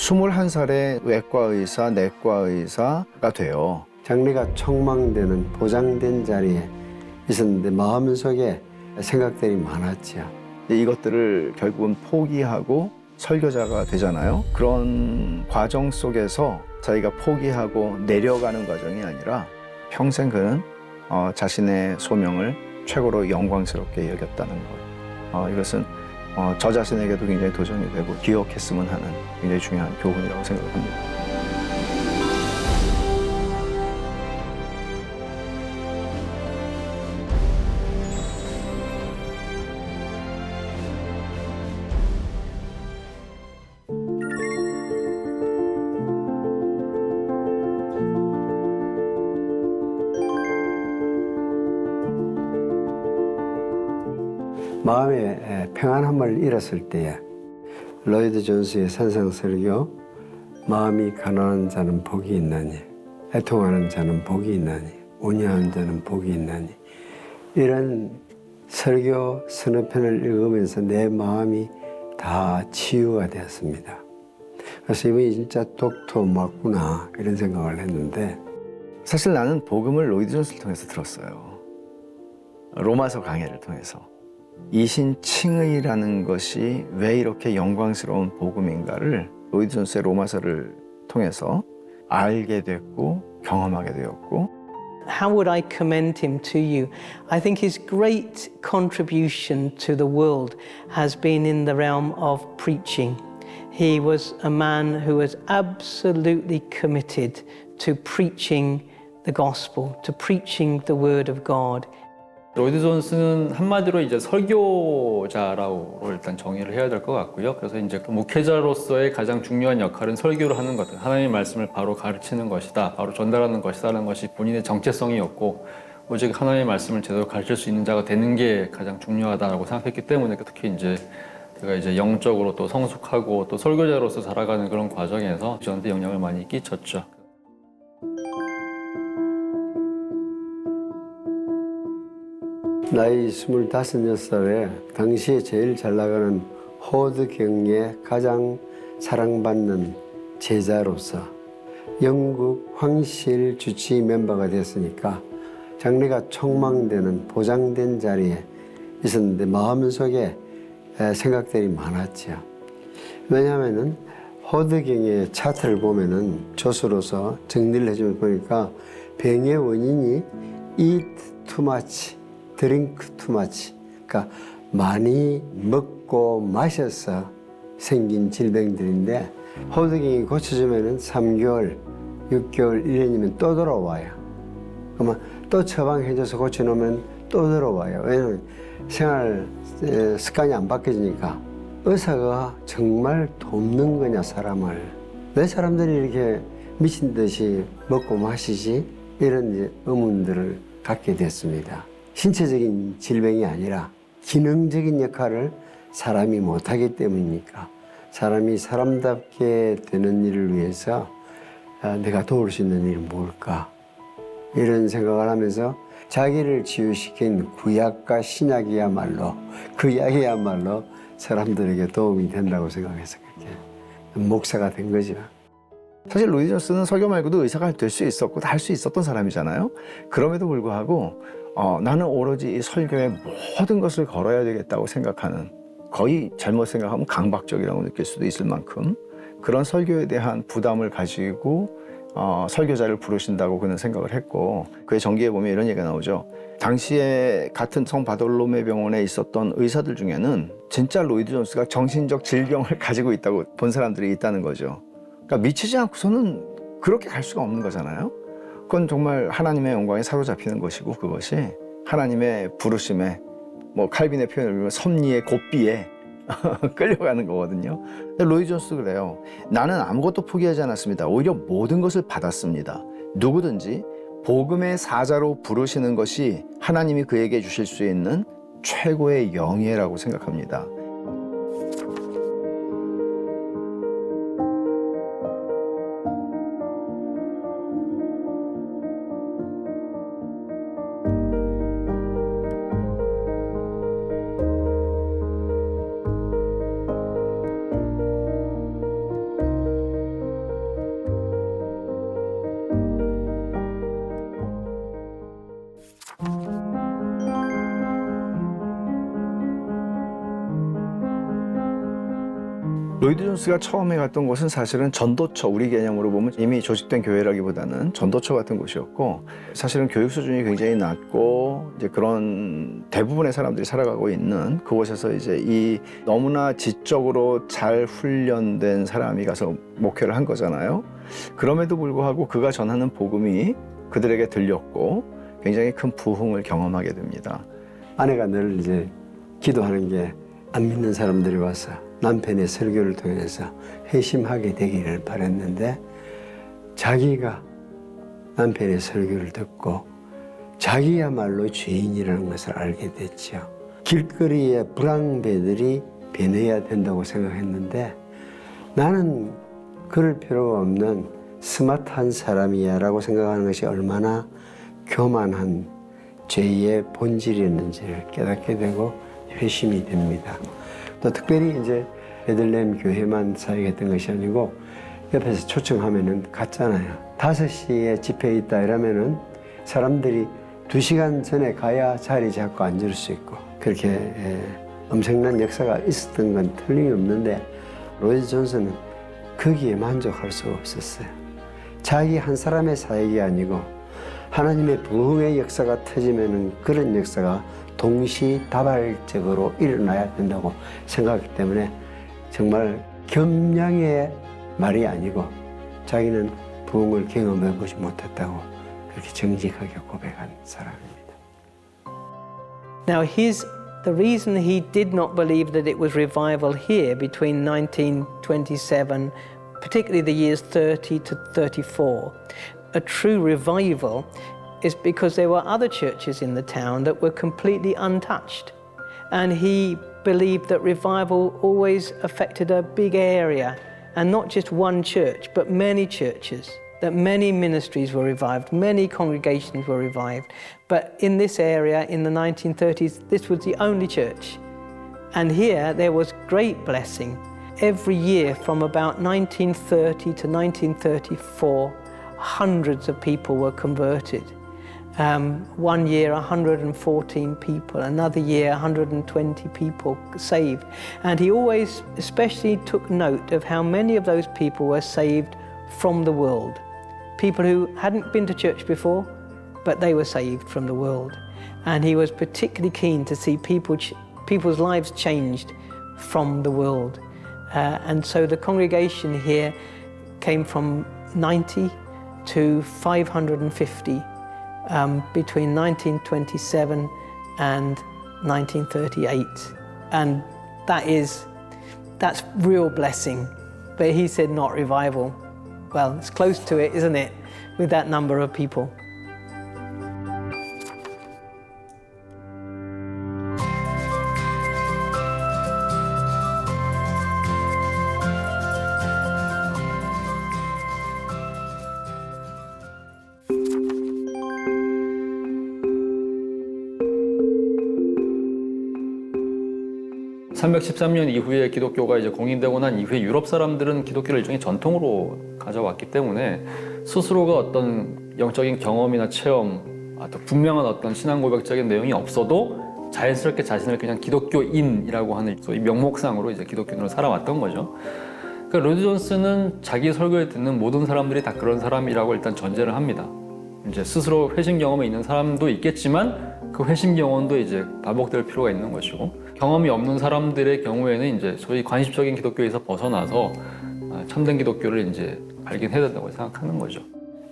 21살에 외과 의사, 내과 의사가 돼요. 장래가 촉망되는 보장된 자리에 있었는데 마음속에 생각들이 많았죠. 이것들을 결국은 포기하고 설교자가 되잖아요. 그런 과정 속에서 자기가 포기하고 내려가는 과정이 아니라 평생 그는 자신의 소명을 최고로 영광스럽게 여겼다는 것. 이것은 저 자신에게도 굉장히 도전이 되고 기억했으면 하는 굉장히 중요한 교훈이라고 생각합니다. 마음의 평안함을 잃었을 때에 로이드 존스의 산상설교 마음이 가난한 자는 복이 있나니 애통하는 자는 복이 있나니 온유한 자는 복이 있나니 이런 설교 서너 편을 읽으면서 내 마음이 다 치유가 되었습니다. 그래서 이분이 진짜 독토 맞구나 이런 생각을 했는데 사실 나는 복음을 로이드 존스를 통해서 들었어요. 로마서 강해를 통해서. 이신칭의라는 것이 왜 이렇게 영광스러운 복음인가를 로이드 존스의 로마서를 통해서 알게 됐고 경험하게 되었고 How would I commend him to you? I think his great contribution to the world has been in the realm of preaching. He was a man who was absolutely committed to preaching the gospel, to preaching the word of God. 로이드 존스는 한마디로 이제 설교자라고 일단 정의를 해야 될 것 같고요. 그래서 이제 목회자로서의 가장 중요한 역할은 설교를 하는 것, 하나님의 말씀을 바로 가르치는 것이다, 바로 전달하는 것이다라는 것이 본인의 정체성이었고, 오직 하나님의 말씀을 제대로 가르칠 수 있는 자가 되는 게 가장 중요하다고 생각했기 때문에 특히 이제 제가 이제 영적으로 또 성숙하고 또 설교자로서 자라가는 그런 과정에서 저한테 영향을 많이 끼쳤죠. 나이 25, 6살에 당시에 제일 잘 나가는 호드 경의 가장 사랑받는 제자로서 영국 황실 주치 멤버가 됐으니까 장래가 촉망되는 보장된 자리에 있었는데 마음속에 생각들이 많았죠. 왜냐하면은 호드 경의 차트를 보면은 조수로서 정리를 해주면 보니까 병의 원인이 eat too much, drink too much. 그러니까 많이 먹고 마셔서 생긴 질병들인데 호드경이 고쳐주면은 3개월, 6개월, 1년이면 또 돌아와요. 그러면 또 처방해줘서 고쳐놓으면 또 들어와요. 왜냐하면 생활 습관이 안 바뀌어지니까 의사가 정말 돕는 거냐 사람을. 왜 사람들이 이렇게 미친 듯이 먹고 마시지? 이런 의문들을 갖게 됐습니다. 신체적인 질병이 아니라 기능적인 역할을 사람이 못하기 때문이니까 사람이 사람답게 되는 일을 위해서 내가 도울 수 있는 일은 뭘까? 이런 생각을 하면서 자기를 치유시킨 구약과 신약이야말로 그 약이야말로 사람들에게 도움이 된다고 생각해서 그렇게 목사가 된 거죠. 사실 로이드 존스는 설교 말고도 의사가 될 수 있었고 다 할 수 있었던 사람이잖아요. 그럼에도 불구하고 나는 오로지 이 설교의 모든 것을 걸어야 되겠다고 생각하는, 거의 잘못 생각하면 강박적이라고 느낄 수도 있을 만큼 그런 설교에 대한 부담을 가지고 설교자를 부르신다고 그는 생각을 했고, 그의 전기에 보면 이런 얘기가 나오죠. 당시에 같은 성 바돌로메 병원에 있었던 의사들 중에는 진짜 로이드 존스가 정신적 질병을 가지고 있다고 본 사람들이 있다는 거죠. 그러니까 미치지 않고서는 그렇게 갈 수가 없는 거잖아요. 그건 정말 하나님의 영광에 사로잡히는 것이고, 그것이 하나님의 부르심에, 뭐 칼빈의 표현을 빌면 섭리의 고삐에 끌려가는 거거든요. 근데 로이드 존스도 그래요. 나는 아무것도 포기하지 않았습니다. 오히려 모든 것을 받았습니다. 누구든지 복음의 사자로 부르시는 것이 하나님이 그에게 주실 수 있는 최고의 영예라고 생각합니다. 로이드 존스가 처음에 갔던 곳은 사실은 전도처, 우리 개념으로 보면 이미 조직된 교회라기보다는 전도처 같은 곳이었고, 사실은 교육 수준이 굉장히 낮고 이제 그런 대부분의 사람들이 살아가고 있는 그곳에서 이제 이 너무나 지적으로 잘 훈련된 사람이 가서 목회를 한 거잖아요. 그럼에도 불구하고 그가 전하는 복음이 그들에게 들렸고 굉장히 큰 부흥을 경험하게 됩니다. 아내가 늘 이제 기도하는 게 안 믿는 사람들이 와서 남편의 설교를 통해서 회심하게 되기를 바랬는데, 자기가 남편의 설교를 듣고 자기야말로 죄인이라는 것을 알게 됐죠. 길거리에 불황배들이 변해야 된다고 생각했는데, 나는 그럴 필요가 없는 스마트한 사람이야 라고 생각하는 것이 얼마나 교만한 죄의 본질이었는지를 깨닫게 되고 회심이 됩니다. 또 특별히 이제 베들레헴 교회만 사역했던 것이 아니고 옆에서 초청하면은 갔잖아요. 5시에 집회에 있다 이러면은 사람들이 2시간 전에 가야 자리 잡고 앉을 수 있고, 그렇게 엄청난 역사가 있었던 건 틀림없는데, 로이드 존스는 거기에 만족할 수가 없었어요. 자기 한 사람의 사역이 아니고 하나님의 부흥의 역사가 터지면은 그런 역사가 동시다발적으로 일어나야 된다고 생각하기 때문에 정말 겸양의 말이 아니고 자기는 부흥을 경험해보지 못했다고 그렇게 정직하게 고백한 사람입니다. Now, the reason he did not believe that it was revival here between 1927, particularly the years 30 to 34, a true revival, is because there were other churches in the town that were completely untouched. And he believed that revival always affected a big area, and not just one church, but many churches, that many ministries were revived, many congregations were revived. But in this area, in the 1930s, this was the only church. And here there was great blessing. Every year from about 1930 to 1934, hundreds of people were converted. One year 114 people, another year 120 people saved. And he always especially took note of how many of those people were saved from the world. People who hadn't been to church before, but they were saved from the world. And he was particularly keen to see people's lives changed from the world. And so the congregation here came from 90 to 550 between 1927 and 1938. And that's real blessing. But he said not revival. Well, it's close to it, isn't it, with that number of people. (313년) 이후에 기독교가 이제 공인되고 난 이후에 유럽 사람들은 기독교를 일종의 전통으로 가져왔기 때문에 스스로가 어떤 영적인 경험이나 체험, 또 분명한 어떤 신앙 고백적인 내용이 없어도 자연스럽게 자신을 그냥 기독교인이라고 하는 소위 명목상으로 이제 기독교인으로 살아왔던 거죠. 그러니까 로이드 존스는 자기 설교를 듣는 모든 사람들이 다 그런 사람이라고 일단 전제를 합니다. 이제 스스로 회심 경험이 있는 사람도 있겠지만 그 회심 경험도 이제 반복될 필요가 있는 것이고, 경험이 없는 사람들의 경우에는 이제 소위 관습적인 기독교에서 벗어나서 참된 기독교를 이제 발견해야 된다고 생각하는 거죠.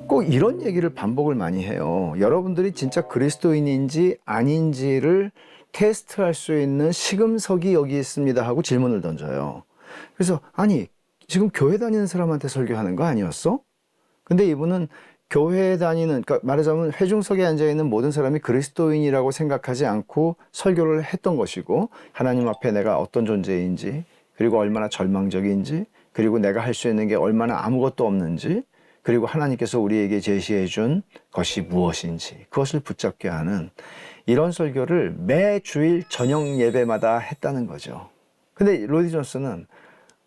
꼭 이런 얘기를 반복을 많이 해요. 여러분들이 진짜 그리스도인인지 아닌지를 테스트할 수 있는 시금석이 여기 있습니다 하고 질문을 던져요. 그래서 아니 지금 교회 다니는 사람한테 설교하는 거 아니었어? 근데 이분은 교회에 다니는, 그러니까 말하자면 회중석에 앉아있는 모든 사람이 그리스도인이라고 생각하지 않고 설교를 했던 것이고, 하나님 앞에 내가 어떤 존재인지, 그리고 얼마나 절망적인지, 그리고 내가 할 수 있는 게 얼마나 아무것도 없는지, 그리고 하나님께서 우리에게 제시해 준 것이 무엇인지 그것을 붙잡게 하는 이런 설교를 매 주일 저녁 예배마다 했다는 거죠. 근데 로이드 존스는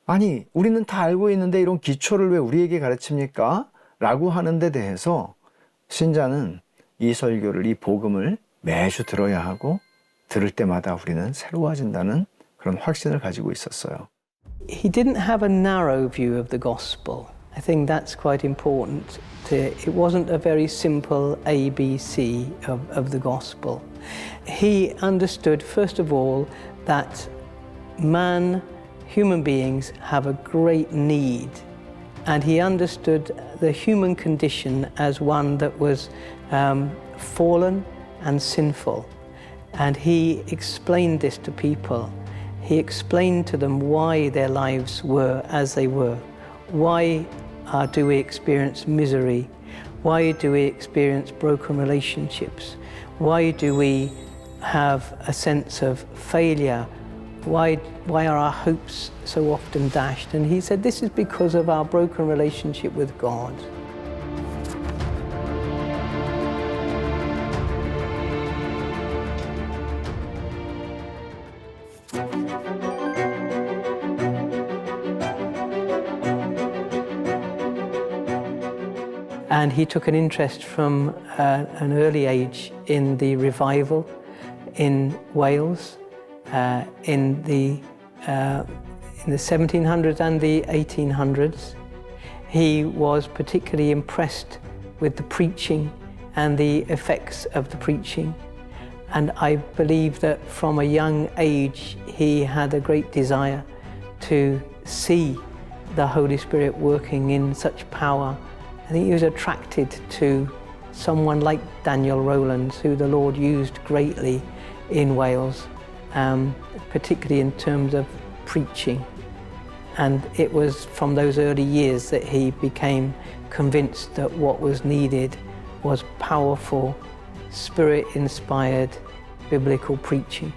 아니 우리는 다 알고 있는데 이런 기초를 왜 우리에게 가르칩니까? 라고 하는 데 대해서 신자는 이 설교를, 이 복음을 매주 들어야 하고 들을 때마다 우리는 새로워진다는 그런 확신을 가지고 있었어요. he didn't have a narrow view of the gospel. I think that's quite important. It wasn't a very simple ABC of the gospel. He understood, first of all, that human beings have a great need, and he understood the human condition as one that was fallen and sinful. And he explained this to people. He explained to them why their lives were as they were. Why do we experience misery? Why do we experience broken relationships? Why do we have a sense of failure? Why are our hopes so often dashed? And he said, this is because of our broken relationship with God. And he took an interest from an early age in the revival in Wales in the 1700s and the 1800s. He was particularly impressed with the preaching and the effects of the preaching. And I believe that from a young age, he had a great desire to see the Holy Spirit working in such power. I think he was attracted to someone like Daniel Rowlands, who the Lord used greatly in Wales, particularly in terms of preaching. And it was from those early years that he became convinced that what was needed was powerful, Spirit-inspired biblical preaching.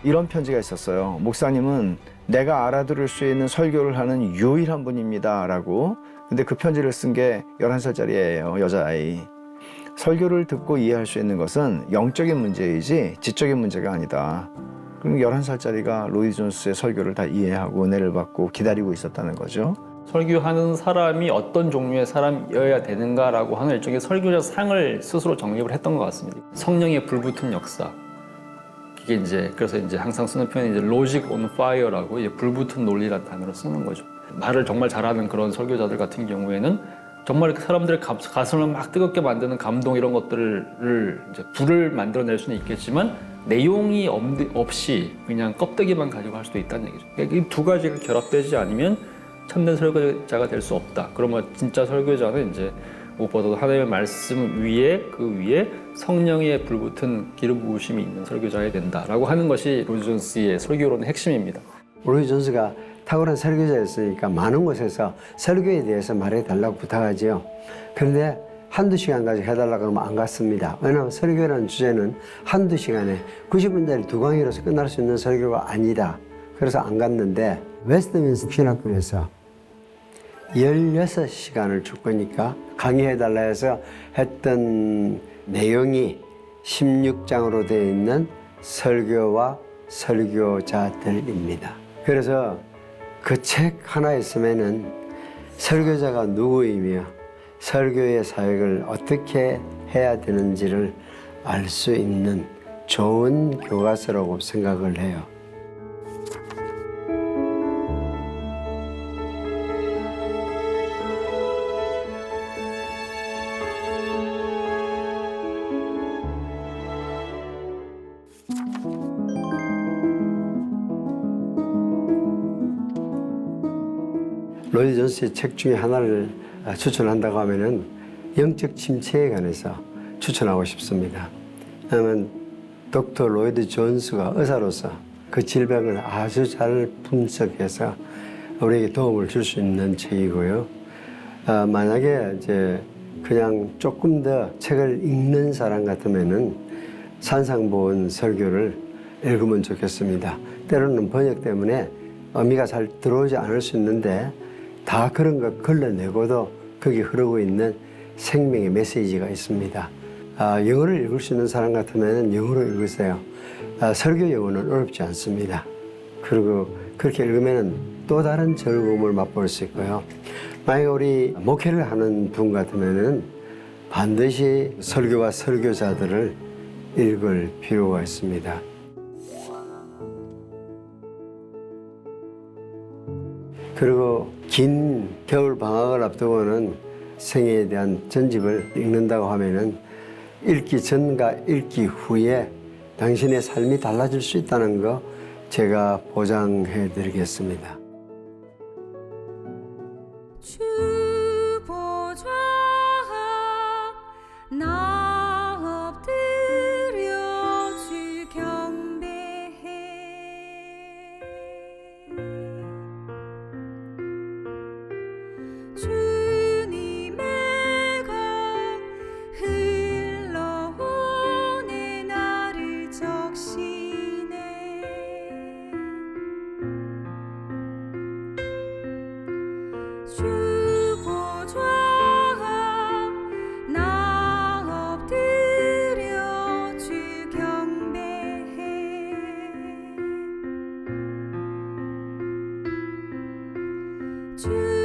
이런 편지가 있었어요. 목사님은 내가 알아들을 수 있는 설교를 하는 유일한 분입니다. 라고. 근데 그 편지를 쓴 게 11살짜리 애예요. 여자아이. 설교를 듣고 이해할 수 있는 것은 영적인 문제이지 지적인 문제가 아니다. 그럼 11살짜리가 로이드 존스의 설교를 다 이해하고 은혜를 받고 기다리고 있었다는 거죠. 설교하는 사람이 어떤 종류의 사람이어야 되는가라고 하는 일종의 설교자 상을 스스로 정립을 했던 것 같습니다. 성령의 불붙은 역사. 이게 이제 그래서 이제 항상 쓰는 표현이 이제 logic on fire라고 이제 불붙은 논리라는 단어를 쓰는 거죠. 말을 정말 잘하는 그런 설교자들 같은 경우에는 정말 사람들의 가슴을 막 뜨겁게 만드는 감동 이런 것들을 이제 불을 만들어낼 수는 있겠지만 내용이 없이 그냥 껍데기만 가지고 할 수도 있다는 얘기죠. 이 두 가지가 결합되지 않으면 참된 설교자가 될 수 없다. 그러면 진짜 설교자는 이제 무엇보다도 하나님의 말씀 위에 그 위에 성령의 불붙은 기름 부으심이 있는 설교자여야 된다라고 하는 것이 로이드 존스의 설교론의 핵심입니다. 로이드 존스가 탁월한 설교자였으니까 많은 곳에서 설교에 대해서 말해달라고 부탁하지요. 그런데 한두 시간까지 해달라고 하면 안 갔습니다. 왜냐하면 설교라는 주제는 한두 시간에 90분짜리 두 강의로서 끝날 수 있는 설교가 아니다. 그래서 안 갔는데 웨스트민스터 신학교에서 16시간을 줄 거니까 강의해달라 해서 했던 내용이 16장으로 되어 있는 설교와 설교자들입니다. 그래서 그 책 하나 있으면은 설교자가 누구이며 설교의 사역을 어떻게 해야 되는지를 알 수 있는 좋은 교과서라고 생각을 해요. 로이드 존스의 책 중에 하나를 추천한다고 하면은 영적 침체에 관해서 추천하고 싶습니다. 왜냐하면 닥터 로이드 존스가 의사로서 그 질병을 아주 잘 분석해서 우리에게 도움을 줄 수 있는 책이고요. 만약에 이제 그냥 조금 더 책을 읽는 사람 같으면은 산상보원 설교를 읽으면 좋겠습니다. 때로는 번역 때문에 의미가 잘 들어오지 않을 수 있는데 다 그런 거 걸러내고도 거기 흐르고 있는 생명의 메시지가 있습니다. 영어를 읽을 수 있는 사람 같으면 영어로 읽으세요. 설교 영어는 어렵지 않습니다. 그리고 그렇게 읽으면 또 다른 즐거움을 맛볼 수 있고요. 만약에 우리 목회를 하는 분 같으면 반드시 설교와 설교자들을 읽을 필요가 있습니다. 그리고 긴 겨울 방학을 앞두고는 생애에 대한 전집을 읽는다고 하면은 읽기 전과 읽기 후에 당신의 삶이 달라질 수 있다는 거 제가 보장해 드리겠습니다. 주 보좌 나 엎드려 주 경배해 주님의 강 흘러오네 나를 적시네 주 보좌 나 엎드려 주 경배해 주